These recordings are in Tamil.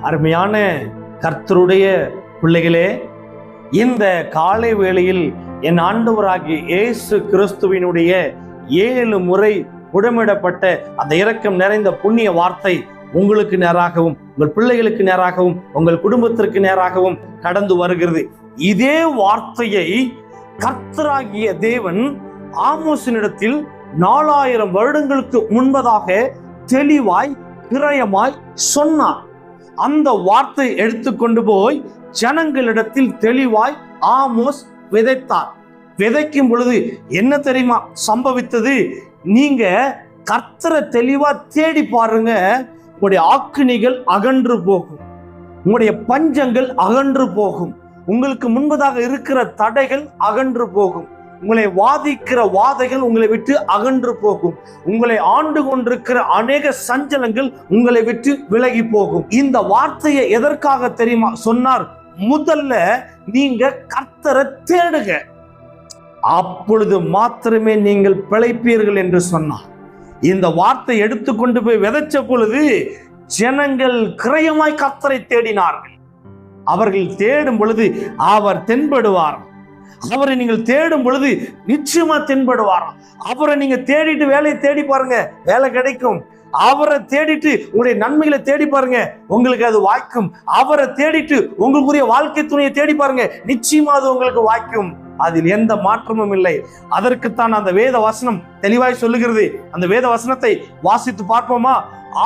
அருமையான கர்த்தருடைய பிள்ளைகளே, இந்த காலை வேளையில் என் ஆண்டவராகிய இயேசு கிறிஸ்துவினுடைய 7 முறை புடமிடப்பட்ட அந்த இரக்கம் நிறைந்த புண்ணிய வார்த்தை உங்களுக்கு நேராகவும், உங்கள் பிள்ளைகளுக்கு நேராகவும், உங்கள் குடும்பத்திற்கு நேராகவும் கடந்து வருகிறது. இதே வார்த்தையை கர்த்தராகிய தேவன் ஆமோசினிடத்தில் 4000 வருடங்களுக்கு முன்பதாக தெளிவாய் கிரயமாய் சொன்னார். அந்த வார்த்தை எடுத்துக்கொண்டு போய் ஜனங்களிடத்தில் தெளிவாய் ஆமோஸ் விதைத்தார். விதைக்கும் பொழுது என்ன தெரியுமா சம்பவித்தது? நீங்க கர்த்தரை தெளிவா தேடி பாருங்க, உங்களுடைய ஆக்கினிகள் அகன்று போகும், உங்களுடைய பஞ்சங்கள் அகன்று போகும், உங்களுக்கு முன்பதாக இருக்கிற தடைகள் அகன்று போகும், உங்களை வாதிக்கிற வாதைகள் உங்களை விட்டு அகன்று போகும், உங்களை ஆண்டு கொண்டிருக்கிற அநேக சஞ்சலங்கள் உங்களை விட்டு விலகி போகும். இந்த வார்த்தையை எதற்காக தெரியுமா சொன்னார்? முதல்ல நீங்க கர்த்தரை தேடுங்க, அப்பொழுது மாத்திரமே நீங்கள் பிழைப்பீர்கள் என்று சொன்னார். இந்த வார்த்தை எடுத்துக்கொண்டு போய் விதைச்ச பொழுது ஜனங்கள் கிரயமாய் கர்த்தரை தேடினார்கள். அவர்கள் தேடும் பொழுது அவர் தென்படுவார். அவரை நீங்கள் தேடும் பொழுது நிச்சயமா தென்படுவார். அவரை நீங்க தேடிட்டு வேலையை தேடி பாருங்க, வேலை கிடைக்கும். அவரை தேடிட்டு உங்களுடைய நன்மைகளை தேடி பாருங்க, உங்களுக்கு அது வாய்க்கும். அவரை தேடிட்டு உங்களுக்குரிய வாழ்க்கை துணையை தேடி பாருங்க, நிச்சயமா அது உங்களுக்கு வாய்க்கும். அதில் எந்த மாற்றமும் இல்லை. அதற்குத்தான் அந்த வேத வசனம் தெளிவாய் சொல்லுகிறது. அந்த வேத வசனத்தை வாசித்து பார்ப்போமா?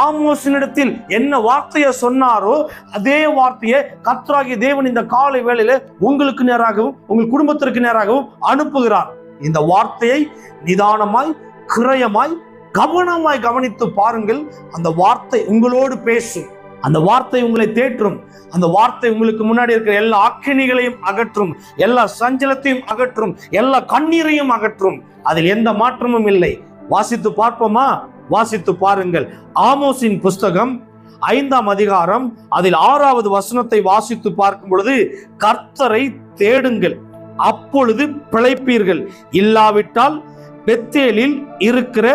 ஆமோசினிடத்தில் என்ன வார்த்தையை சொன்னாரோ அதே வார்த்தையை கர்த்தராகிய தேவன் இந்த காலை வேளையில உங்களுக்கு நேராகவும் உங்கள் குடும்பத்திற்கு நேராகவும் அனுப்புகிறார். இந்த வார்த்தையை நிதானமாய் கிரயமாய் கவனமாய் கவனித்து பாருங்கள். அந்த வார்த்தை உங்களோடு பேசும், அந்த வார்த்தை உங்களை தேற்றும், அந்த வார்த்தை உங்களுக்கு முன்னாடி இருக்கிற எல்லா ஆக்கினிகளையும் அகற்றும், எல்லா சஞ்சலத்தையும் அகற்றும், எல்லா கண்ணீரையும் அகற்றும். அதில் எந்த மாற்றமும் இல்லை. வாசித்து பார்ப்போமா? வாசித்து பாருங்கள். ஆமோஸின் புஸ்தகம் 5ஆம் அதிகாரம் அதில் 6வது வசனத்தை வாசித்து பார்க்கும் பொழுது, கர்த்தரை தேடுங்கள் அப்பொழுது பிழைப்பீர்கள், இல்லாவிட்டால் பெத்தேலில் இருக்கிற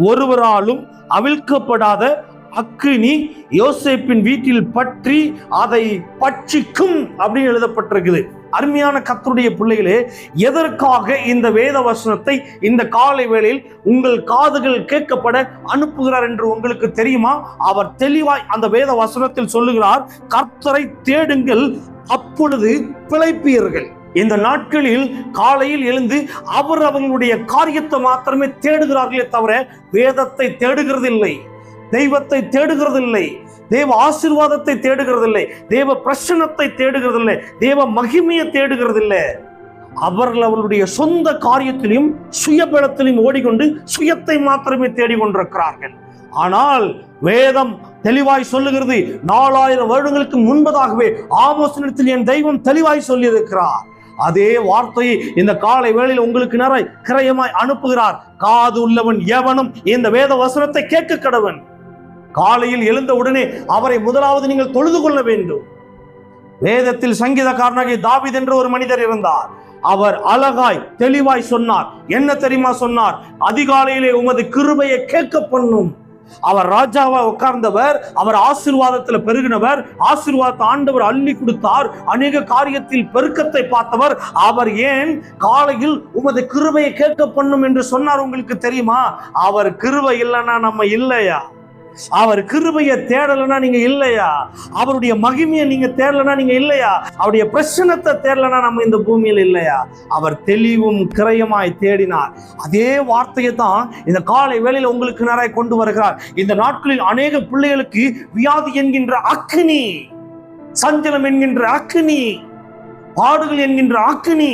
ஒருவராலும் அவிழ்க்கப்படாத அக்கினி யோசேப்பின் வீட்டில் பற்றி அதை பட்சிக்கும் அப்படின்னு எழுதப்பட்டிருக்குது. அருமையான கர்த்தருடைய பிள்ளைகளே, எதற்காக இந்த வேத வசனத்தை இந்த காலை வேளையில் உங்கள் காதுகள் கேட்கப்பட அனுப்புகிறார் என்று உங்களுக்கு தெரியுமா? அவர் தெளிவாய் அந்த வேத வசனத்தில் சொல்லுகிறார், கர்த்தரை தேடுங்கள் அப்பொழுது பிழைப்பீர்கள். இந்த நாட்களில் காலையில் எழுந்து அவர்களுடைய காரியத்தை மாத்திரமே தேடுகிறார்களே தவிர வேதத்தை தேடுகிறதில்லை, தெய்வத்தை தேடுகிறதில்லை, தேவ ஆசீர்வாதத்தை தேடுகிறதில்லை, தேவ பிரசன்னத்தை தேடுகிறதில்லை, தேவ மகிமையை தேடுகிறதில்லை. அவர்களுடைய சொந்த காரியத்திலும் சுயபலத்திலும் ஓடிக்கொண்டு சுயத்தை மாத்திரமே தேடிக்கொண்டிருக்கிறார்கள். ஆனால் வேதம் தெளிவாய் சொல்லுகிறது, 4000 வருடங்களுக்கு முன்பதாகவே ஆமோசினிடத்தில் என் தெய்வம் தெளிவாய் சொல்லி இருக்கிறார். அதே வார்த்தையை இந்த காலை வேளையில் உங்களுக்கு நேராய் கிரயமாய் அனுப்புகிறார். காது உள்ளவன் எவனும் இந்த வேத வசனத்தை கேட்க கடவன். காலையில் எழுந்த உடனே அவரை முதலாவது நீங்கள் தொழுது கொள்ள வேண்டும். வேதத்தில் சங்கீதக்காரனாகிய தாவீது என்ற ஒரு மனிதர் இருந்தார். அவர் அழகாய் தெளிவாய் சொன்னார். என்ன தெரியுமா சொன்னார்? அதிகாலையிலே உமது கிருபையை கேட்க பண்ணும். அவர் ராஜாவா உட்கார்ந்தவர், அவர் ஆசீர்வாதத்தில் பெருகினவர், ஆசீர்வாதத்தை ஆண்டவர் அள்ளி கொடுத்தார், அநேக காரியத்தில் பெருக்கத்தை பார்த்தவர். அவர் ஏன் காலையில் உமது கிருபையை கேட்க பண்ணும் என்று சொன்னார் உங்களுக்கு தெரியுமா? அவர் கிருபை இல்லைன்னா நம்ம இல்லையா? அவர் கிருபையை தேடலைன்னா நீங்க இல்லையா? அவருடைய மகிமையை நீங்க தேடலைன்னா நீங்க இல்லையா? அவருடைய பிரசன்னத்தை தேடலைன்னா நம்ம இந்த பூமியில் இல்லையா? அவர் தெளிவும் கிரயமாய் தேடினார். அதே வார்த்தையை தான் இந்த காலை வேளையில் உங்களுக்கு நேராய் கொண்டு வருகிறார். இந்த நாட்களில் அநேக பிள்ளைகளுக்கு வியாதி என்கின்ற அக்கினி, சஞ்சலம் என்கின்ற அக்கினி, பாடுகள் என்கின்ற அக்கினி,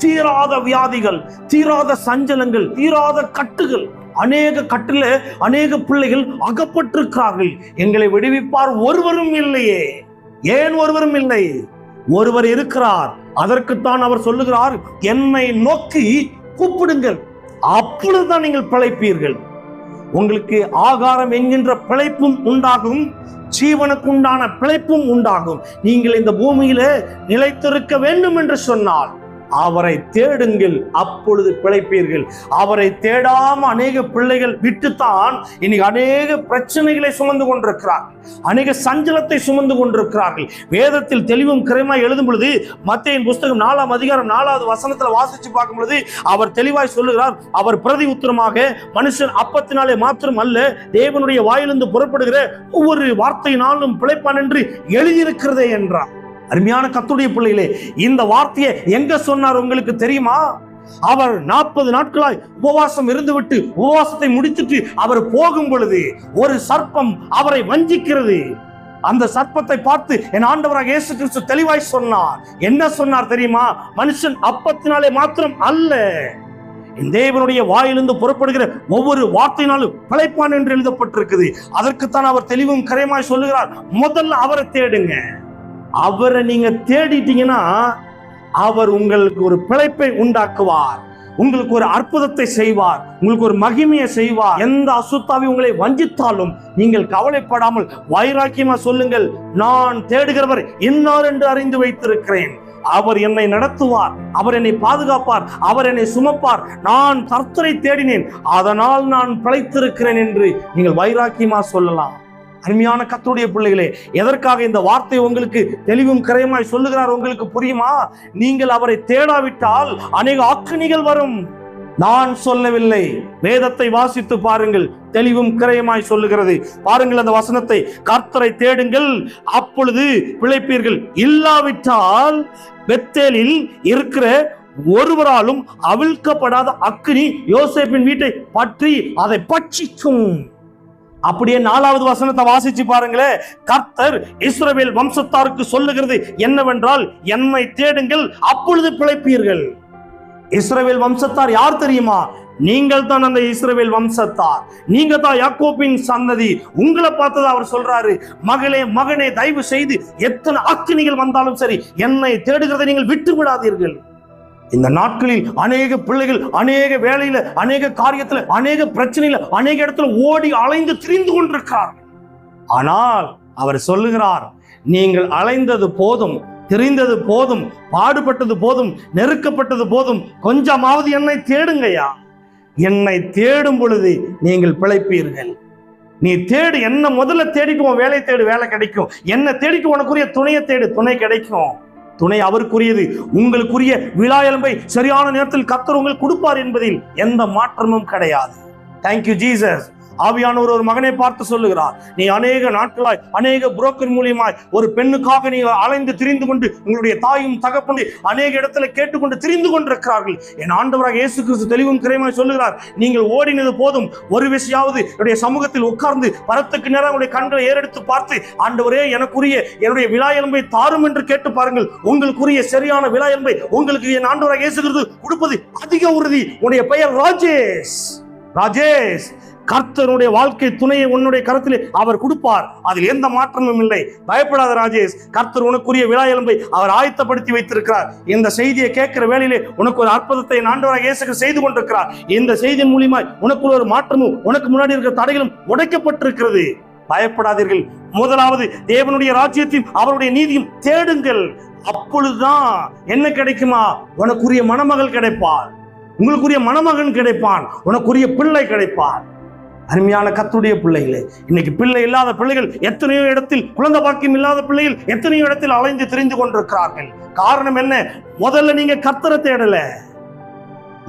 தீராத வியாதிகள், தீராத சஞ்சலங்கள், தீராத கட்டுகள், அநேக கட்டில அநேக பிள்ளைகள் அகப்பட்டிருக்கிறார்கள். எங்களை விடுவிப்பார் ஒருவரும் இல்லையே. ஏன் ஒருவரும் இல்லை? ஒருவர் இருக்கிறார். அதற்குத்தான் அவர் சொல்லுகிறார், என்னை நோக்கி கூப்பிடுங்கள் அப்பொழுதுதான் நீங்கள் பிழைப்பீர்கள். உங்களுக்கு ஆகாரம் என்கின்ற பிழைப்பும் உண்டாகும், ஜீவனுக்கு உண்டான பிழைப்பும் உண்டாகும். நீங்கள் இந்த பூமியில நிலைத்திருக்க வேண்டும் என்று சொன்னால் அவரை தேடுங்கள், அப்பொழுது பிழைப்பீர்கள். அவரை தேடாம அநேக பிள்ளைகள் விட்டுத்தான் இன்னைக்கு அநேக பிரச்சனைகளை சுமந்து கொண்டிருக்கிறார்கள், அநேக சஞ்சலத்தை சுமந்து கொண்டிருக்கிறார்கள். வேதத்தில் தெளிவும் கிரயமாய் எழுதும் பொழுது மத்தேயின் புஸ்தகம் 4ஆம் அதிகாரம் 4வது வசனத்துல வாசிச்சு பார்க்கும் பொழுது அவர் தெளிவாய் சொல்லுகிறார், அவர் பிரதி உத்தரமாக மனுஷன் அப்பத்தினாலே மாத்திரம் அல்ல, தேவனுடைய வாயிலிருந்து புறப்படுகிற ஒவ்வொரு வார்த்தையினாலும் பிழைப்பான் என்று எழுதியிருக்கிறதே என்றார். அருமையான கர்த்தருடைய பிள்ளைகளே, இந்த வார்த்தையை எங்க சொன்னார் உங்களுக்கு தெரியுமா? அவர் 40 நாட்களாய் உபவாசம் இருந்துவிட்டு உபவாசத்தை முடித்துட்டு அவர் போகும் பொழுது ஒரு சர்ப்பம் அவரை வஞ்சிக்கிறது. அந்த சர்ப்பத்தை பார்த்து என் ஆண்டவராக இயேசு கிறிஸ்து தெளிவாய் சொன்னார். என்ன சொன்னார் தெரியுமா? மனுஷன் அப்பத்தினாலே மாத்திரம் அல்ல, தேவனுடைய வாயிலிருந்து புறப்படுகிற ஒவ்வொரு வார்த்தையினாலும் பிழைப்பான் என்று எழுதப்பட்டிருக்குது. அதற்குத்தான் அவர் தெளிவும் கரையமாய் சொல்லுகிறார், முதல்ல அவரை தேடுங்க. அவரை நீங்க தேடிட்டீங்கன்னா அவர் உங்களுக்கு ஒரு பிழைப்பை உண்டாக்குவார், உங்களுக்கு ஒரு அற்புதத்தை செய்வார், உங்களுக்கு ஒரு மகிமையை செய்வார். எந்த அசுத்தாவி உங்களை வஞ்சித்தாலும் நீங்கள் கவலைப்படாமல் வைராக்கியமா சொல்லுங்கள், நான் தேடுகிறவர் இன்னார் என்று அறிந்து வைத்திருக்கிறேன், அவர் என்னை நடத்துவார், அவர் என்னை பாதுகாப்பார், அவர் என்னை சுமப்பார், நான் கர்த்தரை தேடினேன், அதனால் நான் பிழைத்திருக்கிறேன் என்று நீங்கள் வைராக்கியமா சொல்லலாம். அருமையான கர்த்தருடைய பிள்ளைகளே, எதற்காக இந்த வார்த்தை உங்களுக்கு தெளிவும் கரையமாய் சொல்லுகிறார் உங்களுக்கு புரியுமா? நீங்கள் அவரை தேடாவிட்டால் அநேக ஆக்கினிகள் வரும். நான் சொல்லவில்லை, வேதத்தை வாசித்து பாருங்கள், தெளிவும் கிரயமாய் சொல்லுகிறது. பாருங்கள் அந்த வசனத்தை, கர்த்தரை தேடுங்கள் அப்பொழுது பிழைப்பீர்கள், இல்லாவிட்டால் பெத்தேலில் இருக்கிற ஒருவராலும் அவிழ்க்கப்படாத அக்கினி யோசேப்பின் வீட்டை பற்றி அதை பட்சிக்கும். அப்படியே 4வது வசனத்தை வாசிச்சு பாருங்களேன். கர்த்தர் இஸ்ரவேல் வம்சத்தாருக்கு சொல்லுகிறது என்னவென்றால், என்னை தேடுங்கள் அப்பொழுது பிழைப்பீர்கள். இஸ்ரவேல் வம்சத்தார் யார் தெரியுமா? நீங்கள் தான் அந்த இஸ்ரவேல் வம்சத்தார், நீங்க தான் யாக்கோபின் சந்ததி. உங்களை பார்த்தது அவர் சொல்றாரு, மகளே மகனே, தயவு செய்து எத்தனை அக்கினிகள் வந்தாலும் சரி என்னை தேடுகிறதை நீங்கள் விட்டு விடாதீர்கள். இந்த நாட்களில் அநேக பிள்ளைகள் அநேக வேலையில, அநேக காரியத்துல, அநேக பிரச்சனையில, அநேக இடத்துல ஓடி அலைந்து திரிந்து கொண்டிருக்கிறார்கள். ஆனால் அவர் சொல்லுகிறார், நீங்கள் அலைந்தது போதும், தெரிந்தது போதும், பாடுபட்டது போதும், நெருக்கப்பட்டது போதும், கொஞ்சமாவது என்னை தேடுங்கய்யா. என்னை தேடும் பொழுது நீங்கள் பிழைப்பீர்கள். நீ தேடு, என்ன முதல்ல தேடிக்குவோம், வேலை தேடு, வேலை கிடைக்கும். என்ன தேடிக்கு உனக்குரிய துணையை தேடு, துணை கிடைக்கும். துணை அவருக்குரியது. உங்களுக்குரிய விழா எலும்பை சரியான நேரத்தில் கர்த்தர் உங்களுக்கு கொடுப்பார் என்பதில் எந்த மாற்றமும் கிடையாது. Thank you Jesus. ஆவியானவர் ஒரு மகனை பார்த்து சொல்லுகிறார், நீ அநேக நாட்களாய் அநேக புரோக்கர் மூலியமாய் ஒரு பெண்ணுக்காக நீ அலைந்து திரிந்து கொண்டு உங்களுடைய தாயும் தகப்பனை அநேக இடத்துல கேட்டுக்கொண்டு திரிந்து கொண்டிருக்கிறார்கள். என் ஆண்டவராக இயேசு கிறிஸ்து தெளிவும் கிரயமாய் சொல்லுகிறார், நீங்கள் ஓடினது போதும், ஒரு விஷயாவது என்னுடைய சமூகத்தில் உட்கார்ந்து பரத்துக்கு நேரம் உங்களுடைய கண்களை ஏறெடுத்து பார்த்து, ஆண்டவரே எனக்குரிய என்னுடைய விழா எலும்பை தாரும் என்று கேட்டு பாருங்கள். உங்களுக்குரிய சரியான விழா எலும்பை உங்களுக்கு என் ஆண்டவராக இயேசு கிறிஸ்து கொடுப்பது அதிக உறுதி. உன்னுடைய பெயர் ராஜேஷ். ராஜேஷ், கர்த்தருடைய வாழ்க்கை துணையை உன்னுடைய கருத்திலே அவர் கொடுப்பார், அதில் எந்த மாற்றமும் இல்லை. பயப்படாத ராஜேஷ், கர்த்தர் உனக்குரிய விழா எலும்பை அவர் ஆயத்தப்படுத்தி வைத்திருக்கிறார். இந்த செய்தியை கேட்கிற வேளையிலே உனக்கு ஒரு அற்புதத்தை ஆண்டவராக இயேசு செய்து கொண்டிருக்கிறார். இந்த செய்தியின் மூலியமாய் உனக்குள்ள ஒரு மாற்றமும், உனக்கு முன்னாடி இருக்கிற தடைகளும் உடைக்கப்பட்டிருக்கிறது. பயப்படாதீர்கள். முதலாவது தேவனுடைய ராஜ்யத்தையும் அவருடைய நீதியும் தேடுங்கள். அப்பொழுதுதான் என்ன கிடைக்குமா? உனக்குரிய மணமகள் கிடைப்பார், உங்களுக்குரிய மணமகன் கிடைப்பான், உனக்குரிய பிள்ளை கிடைப்பார். அருமையான கர்த்தருடைய பிள்ளைகளே, இன்னைக்கு பிள்ளை இல்லாத பிள்ளைகள் எத்தனையோ இடத்தில், குழந்தை பாக்கியம் இல்லாத பிள்ளைகள் எத்தனையோ இடத்தில் அலைந்து திரிந்து கொண்டிருக்கிறார்கள். காரணம் என்ன? முதல்ல நீங்க கர்த்தரை தேடல,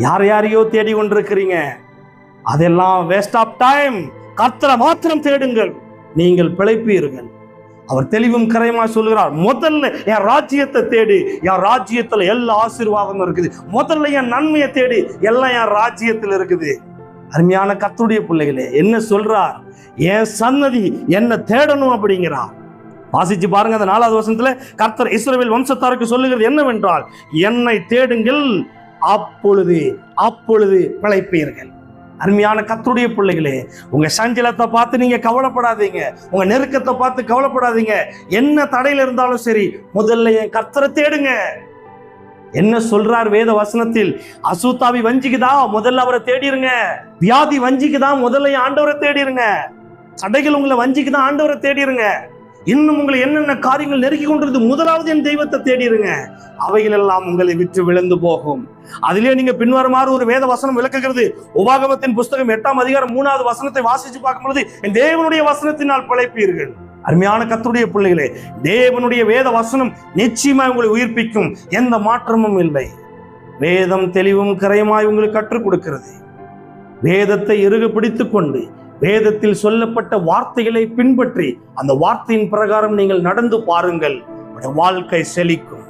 யார் யாரையோ தேடி கொண்டிருக்கிறீங்க. அதெல்லாம் வேஸ்ட் ஆஃப் டைம். கர்த்தரை மாத்திரம் தேடுங்கள், நீங்கள் பிழைப்பீர்கள். அவர் தெளிவும் கரையமா சொல்லுகிறார், முதல்ல என் ராஜ்யத்தை தேடு, என் ராஜ்யத்துல எல்லா ஆசீர்வாதமும் இருக்குது. முதல்ல என் நன்மையை தேடு, எல்லாம் என் ராஜ்யத்தில் இருக்குது. அருமையான கர்த்தருடைய பிள்ளைகளே, என்ன சொல்றார்? என் சன்னதி என்ன தேடணும் அப்படிங்கிறார். வாசிச்சு பாருங்க, அந்த 4வது வசனத்துல கர்த்தர் இஸ்ரவேல் வம்சத்தாருக்கு சொல்லுகிறது என்னவென்றால், என்னை தேடுங்கள் அப்பொழுது பிழைப்பீர்கள். அருமையான கர்த்தருடைய பிள்ளைகளே, உங்க சஞ்சலத்தை பார்த்து நீங்க கவலைப்படாதீங்க, உங்க நெருக்கத்தை பார்த்து கவலைப்படாதீங்க. என்ன தடையில இருந்தாலும் சரி, முதல்ல என் கர்த்தரை தேடுங்க. என்ன சொல்றார் வேத வசனத்தில்? அசுத்தாவி வஞ்சிக்குதா, முதல்ல அவரை தேடிருங்க. வியாதி வஞ்சிக்குதா, முதல்ல ஆண்டவரை தேடிருங்க. தடைகள் உங்களை வஞ்சிக்குதா, ஆண்டவரை தேடிருங்க. இன்னும் உங்களை என்னென்ன காரியங்கள் நெருக்கி கொண்டிருந்து முதலாவது என் தெய்வத்தை தேடிருங்க, அவைகள் எல்லாம் உங்களை விற்று விழுந்து போகும். அதிலே நீங்க பின்வருமாறு ஒரு வேத வசனம் விளக்குகிறது. உபாகமத்தின் புஸ்தகம் 8ஆம் அதிகாரம் 3வது வசனத்தை வாசிச்சு பார்க்கும் பொழுது, என் தேவனுடைய வசனத்தினால் பிழைப்பீர்கள். அருமையான கர்த்தருடைய பிள்ளைகளே, தேவனுடைய வேத வசனம் நிச்சயமா உங்களை உயிர்ப்பிக்கும், எந்த மாற்றமும் இல்லை. வேதம் தெளிவும் கரையுமாய் உங்களுக்கு கற்றுக் கொடுக்கிறது. வேதத்தை இறுக பிடித்துக் கொண்டு வேதத்தில் சொல்லப்பட்ட வார்த்தைகளை பின்பற்றி அந்த வார்த்தையின் பிரகாரம் நீங்கள் நடந்து பாருங்கள். வாழ்க்கை செழிக்கும்.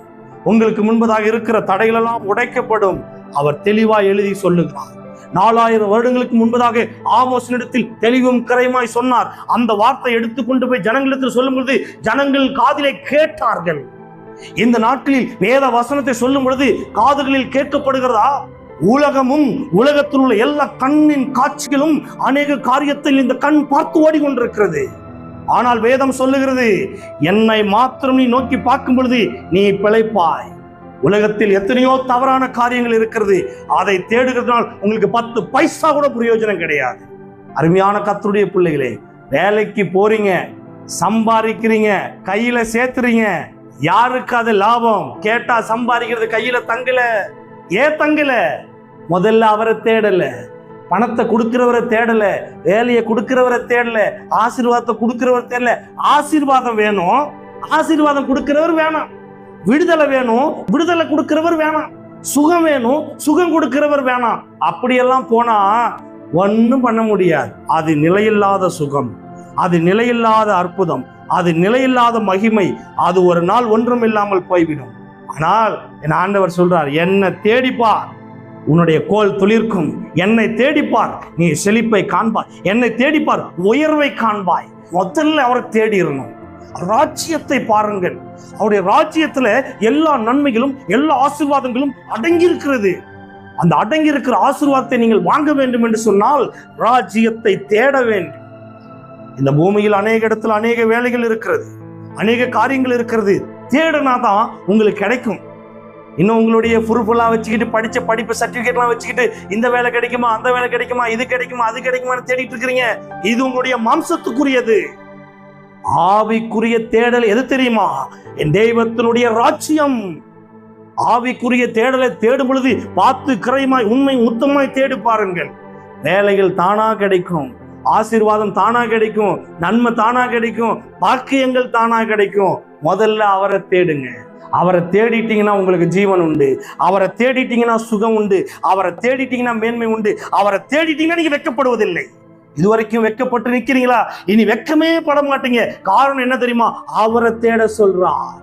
உங்களுக்கு முன்பதாக இருக்கிற தடைகளெல்லாம் உடைக்கப்படும். அவர் தெளிவாய் எழுதி சொல்லுகிறார். 4000 வருடங்களுக்கு முன்பதாக ஆமோஸினிடத்தில் தெளிவும் கரையுமாய் சொன்னார். அந்த வார்த்தை எடுத்துக்கொண்டு போய் ஜனங்களிடத்தில் சொல்லும் பொழுது ஜனங்கள் காதிலே கேட்டார்கள். இந்த நாட்களில் வேத வசனத்தை சொல்லும் பொழுது காதுகளில் கேட்கப்படுகிறதா? உலகமும் உலகத்தில் உள்ள எல்லா கண்ணின் காட்சிகளும் அநேக காரியத்தில் இந்த கண் பார்த்து ஓடிக்கொண்டிருக்கிறது. ஆனால் வேதம் சொல்லுகிறது, என்னை மாத்திரம் நீ நோக்கி பார்க்கும் பொழுது நீ பிழைப்பாய். உலகத்தில் எத்தனையோ தவறான காரியங்கள் இருக்கிறது. அதை தேடுகிறதுனால் உங்களுக்கு 10 பைசா கூட பிரயோஜனம் கிடையாது. அருமையான கர்த்தருடைய பிள்ளைகளே, வேலைக்கு போறீங்க, சம்பாதிக்கிறீங்க, கையில சேர்த்துறீங்க. யாருக்கு அது லாபம்? கேட்டா சம்பாதிக்கிறது கையில தங்கல. ஏன் தங்கல? முதல்ல அவரை தேடல, பணத்தை கொடுக்கிறவரை தேடல, வேலையை கொடுக்கிறவரை தேடல, ஆசீர்வாதத்தை கொடுக்கிறவரை தேடல. ஆசீர்வாதம் வேணும், ஆசீர்வாதம் கொடுக்கிறவர் வேணாம். விடுதலை வேணும், விடுதலை கொடுக்கிறவர் வேணாம். சுகம் வேணும், சுகம் கொடுக்கிறவர் வேணாம். அப்படியெல்லாம் போனா ஒன்னும் பண்ண முடியாது. அது நிலையில்லாத சுகம், அது நிலையில்லாத அற்புதம், அது நிலையில்லாத மகிமை. அது ஒரு நாள் ஒன்றும் இல்லாமல் போய்விடும். ஆனால் என் ஆண்டவர் சொல்றார், என்னை தேடிப்பார், உன்னுடைய கோல் துளிர்க்கும். என்னை தேடிப்பார், நீ செழிப்பை காண்பாய். என்னை தேடிப்பார், உயர்வை காண்பாய். முதல்ல அவரை தேடிடணும். ராஜ்யத்தை பாருங்கள். அவருடைய ராஜ்யத்துல எல்லா நன்மைகளும் எல்லா ஆசீர்வாதங்களும் அடங்கி இருக்கிறது. அந்த அடங்கி இருக்கிற ஆசீர்வாதத்தை நீங்கள் வாங்க வேண்டும் என்று சொன்னால் ராஜ்யத்தை தேட வேண்டும். இந்த பூமியில் அநேக இடத்துல அநேக வேலைகள் இருக்கிறது, அநேக காரியங்கள் இருக்கிறது. தேடினாதான் உங்களுக்கு கிடைக்கும். இன்னும் உங்களுடைய பொறுப்பெல்லாம் வச்சுக்கிட்டு, படிச்ச படிப்பு சர்டிபிகேட்லாம் வச்சுக்கிட்டு, இந்த வேலை கிடைக்குமா, அந்த வேலை கிடைக்குமா, இது கிடைக்குமா, அது கிடைக்குமான்னு தேடிட்டு இருக்கிறீங்க. இது உங்களுடைய மாம்சத்துக்குரியது. ஆவிக்குரிய தேடல் எது தெரியுமா? என் தெய்வத்தினுடைய ராஜ்யம். ஆவிக்குரிய தேடலை தேடும் பொழுது பார்த்து கரையுமாய் உண்மை முத்தமாய் தேடி பாருங்கள். வேலைகள் தானா கிடைக்கும், ஆசீர்வாதம் தானா கிடைக்கும், நன்மை தானா கிடைக்கும், பாக்கியங்கள் தானா கிடைக்கும். முதல்ல அவரை தேடுங்க. அவரை தேடிட்டீங்கன்னா உங்களுக்கு ஜீவன் உண்டு. அவரை தேடிட்டீங்கன்னா சுகம் உண்டு. அவரை தேடிட்டீங்கன்னா மேன்மை உண்டு. அவரை தேடிட்டீங்கன்னா நீங்க வெட்கப்படுவதில்லை. இதுவரைக்கும் வெட்கப்பட்டு நிக்கிறீங்களா? இனி வெட்கமே பட மாட்டீங்க. காரணம் என்ன தெரியுமா? அவரை தேட சொல்றார்.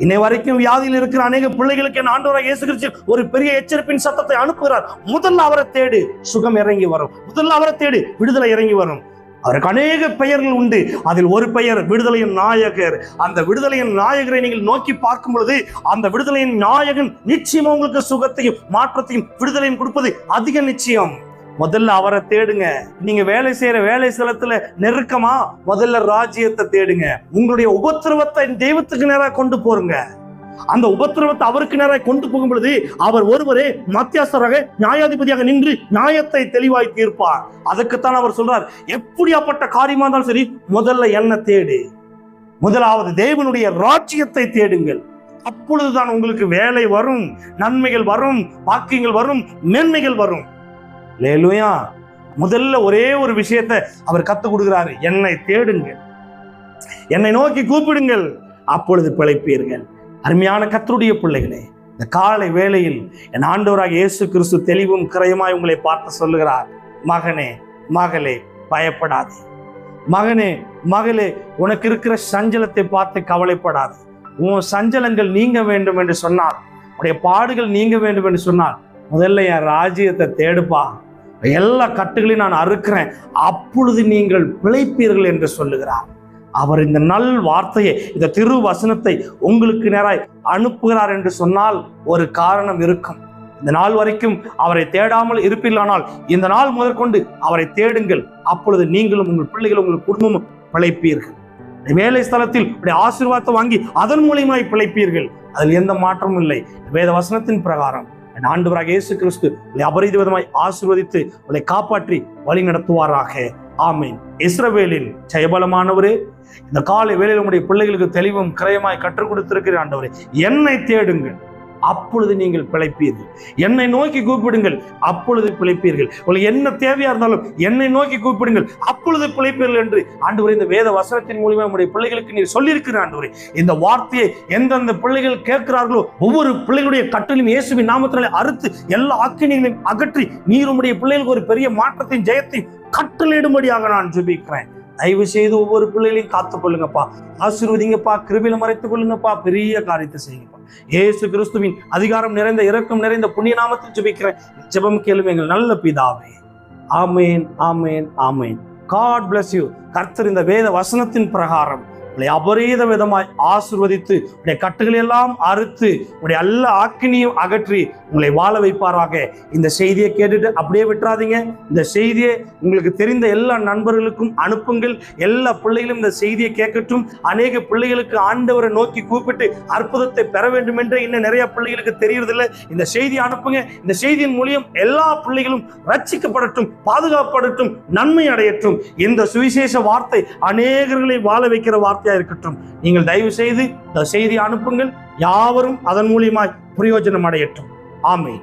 இன்னை வரைக்கும் வியாதியில் இருக்கிற அநேக பிள்ளைகளுக்கு என் ஆண்டவராகிய இயேசு கிறிஸ்து ஒரு பெரிய எச்சரிப்பின் சத்தத்தை அனுப்புகிறார். முதல்ல அவரை தேடு, சுகம் இறங்கி வரும். முதல்ல அவரை தேடு, விடுதலை இறங்கி வரும். அவருக்கு அநேக பெயர்கள் உண்டு. அதில் ஒரு பெயர் விடுதலையின் நாயகர். அந்த விடுதலையின் நாயகரை நீங்கள் நோக்கி பார்க்கும் பொழுது அந்த விடுதலையின் நாயகன் நிச்சயமா உங்களுக்கு சுகத்தையும் மாற்றத்தையும் விடுதலையும் கொடுப்பது அதிக நிச்சயம். முதல்ல அவரை தேடுங்க. நீங்க வேலை செய்யற வேலை ஸ்தலத்துல நெருக்கமா, முதல்ல ராஜ்யத்தை தேடுங்க. உங்களுடைய உபத்திரவத்தை தெய்வத்துக்கு நேராக கொண்டு போருங்க. அந்த உபத்திரவத்தை அவருக்கு நேராக கொண்டு போகும் பொழுது அவர் ஒருவரே மத்தியஸ்தராக நியாயாதிபதியாக நின்று நியாயத்தை தெளிவாய் தீர்ப்பார். அதுக்குத்தான் அவர் சொல்றார், எப்படியாப்பட்ட காரியமா இருந்தாலும் சரி, முதல்ல என்ன தேடு. முதலாவது தேவனுடைய ராஜ்யத்தை தேடுங்கள். அப்பொழுதுதான் உங்களுக்கு வேலை வரும், நன்மைகள் வரும், பாக்கியங்கள் வரும், மேன்மைகள் வரும். அல்லேலூயா. முதல்ல ஒரே ஒரு விஷயத்தை அவர் கத்துக் கொடுக்கிறாரு, என்னை தேடுங்கள், என்னை நோக்கி கூப்பிடுங்கள், அப்பொழுது பிழைப்பீர்கள். அருமையான கர்த்தருடைய பிள்ளைகளே, இந்த காலை வேளையில் என் ஆண்டவராகிய இயேசு கிறிஸ்து தெளிவும் கரையுமாய் உங்களை பார்த்து சொல்லுகிறார், மகனே மகளே பயப்படாதே. மகனே மகளே, உனக்கு இருக்கிற சஞ்சலத்தை பார்த்து கவலைப்படாது. உன் சஞ்சலங்கள் நீங்க வேண்டும் என்று சொன்னால், உடைய பாடுகள் நீங்க வேண்டும் என்று சொன்னால், முதல்ல என் ராஜ்யத்தை தேடுப்பா. எல்லா கட்டுகளையும் நான் அறுக்கிறேன், அப்பொழுது நீங்கள் பிழைப்பீர்கள் என்று சொல்லுகிறார். அவர் இந்த நல் வார்த்தையை, இந்த திரு வசனத்தை உங்களுக்கு நேராய் அனுப்புகிறார் என்று சொன்னால் ஒரு காரணம் இருக்கும். இந்த நாள் வரைக்கும் அவரை தேடாமல் இருப்பீர்களானால் இந்த நாள் முதற்கொண்டு அவரை தேடுங்கள். அப்பொழுது நீங்களும் உங்கள் பிள்ளைகளும் உங்கள் குடும்பமும் பிழைப்பீர்கள். வேலை ஸ்தலத்தில் ஆசீர்வாதத்தை வாங்கி அதன் மூலியமாய் பிழைப்பீர்கள். அதில் எந்த மாற்றமும் இல்லை. வேத வசனத்தின் பிரகாரம் ஆண்டவராகிய இயேசு கிறிஸ்து அபரித விதமாய் ஆசீர்வதித்து உங்களை காப்பாற்றி வழி நடத்துவாராக. ஆமீன். இஸ்ரவேலின் ஜெயபலமானவரே, இந்த காலை வேளையில் உங்களுடைய பிள்ளைகளுக்கு தெளிவும் கிரயமாய் கற்றுக் கொடுத்திருக்கிற ஆண்டவரே, என்னை தேடுங்கள், அப்பொழுது நீங்கள் பிழைப்பீர்கள். என்னை நோக்கி கூப்பிடுங்கள், அப்பொழுது பிழைப்பீர்கள். உங்களுக்கு என்ன தேவையா இருந்தாலும் என்னை நோக்கி கூப்பிடுங்கள், அப்பொழுது பிழைப்பீர்கள் என்று ஆண்டவரே இந்த வேத வசனத்தின் மூலமா நம்முடைய பிள்ளைகளுக்கு நீர் சொல்லியிருக்கிற ஆண்டவரே, இந்த வார்த்தையை எந்தெந்த பிள்ளைகள் கேட்கிறார்களோ ஒவ்வொரு பிள்ளைகளுடைய கட்டளையும் இயேசுவின் நாமத்தினாலே அறுத்து எல்லா ஆக்கினைகளையும் அகற்றி நீர் உம்முடைய பிள்ளைகளுக்கு ஒரு பெரிய மாற்றத்தையும் ஜெயத்தையும் கட்டளையிடும்படியாக நான் ஜெபிக்கிறேன். தயவு செய்து ஒவ்வொரு பிள்ளைகளையும் காத்துக் கொள்ளுங்கப்பா, ஆசீர்வதிங்கப்பா, கிருபையில மறைத்துக் கொள்ளுங்கப்பா, பெரிய காரியத்தை செய்யுங்கப்பா. இயேசு கிறிஸ்துவின் அதிகாரம் நிறைந்த இரக்கம் நிறைந்த புண்ணிய நாமத்தில் ஜெபிக்கிறேன். ஜெபம் கேளும் எங்கள் நல்ல பிதாவே. ஆமேன், ஆமேன், ஆமேன். God bless you. கர்த்தர் இந்த வேத வசனத்தின் பிரகாரம் உங்களை அபரீத விதமாய் ஆசீர்வதித்து உடைய கட்டுகளை எல்லாம் அறுத்து உடைய எல்லா ஆக்கினியும் அகற்றி உங்களை வாழ வைப்பாராக. இந்த செய்தியை கேட்டுட்டு அப்படியே விட்டுறாதீங்க. இந்த செய்தியை உங்களுக்கு தெரிந்த எல்லா நண்பர்களுக்கும் அனுப்புங்கள். எல்லா பிள்ளைகளும் இந்த செய்தியை கேட்கட்டும். அநேக பிள்ளைகளுக்கு ஆண்டவரை நோக்கி கூப்பிட்டு அற்புதத்தை பெற வேண்டும் என்று இன்னும் நிறைய பிள்ளைகளுக்கு தெரியறதில்லை. இந்த செய்தியை அனுப்புங்க. இந்த செய்தியின் மூலியம் எல்லா பிள்ளைகளும் ரட்சிக்கப்படட்டும், பாதுகாப்படட்டும், நன்மை அடையட்டும். இந்த சுவிசேஷ வார்த்தை அநேகர்களை வாழ வைக்கிற வார்த்தையா இருக்கட்டும். நீங்கள் தயவு செய்து இந்த செய்தியை அனுப்புங்கள். யாவரும் அதன் மூலியமாய் பிரயோஜனம் அடையட்டும். ஆமென்.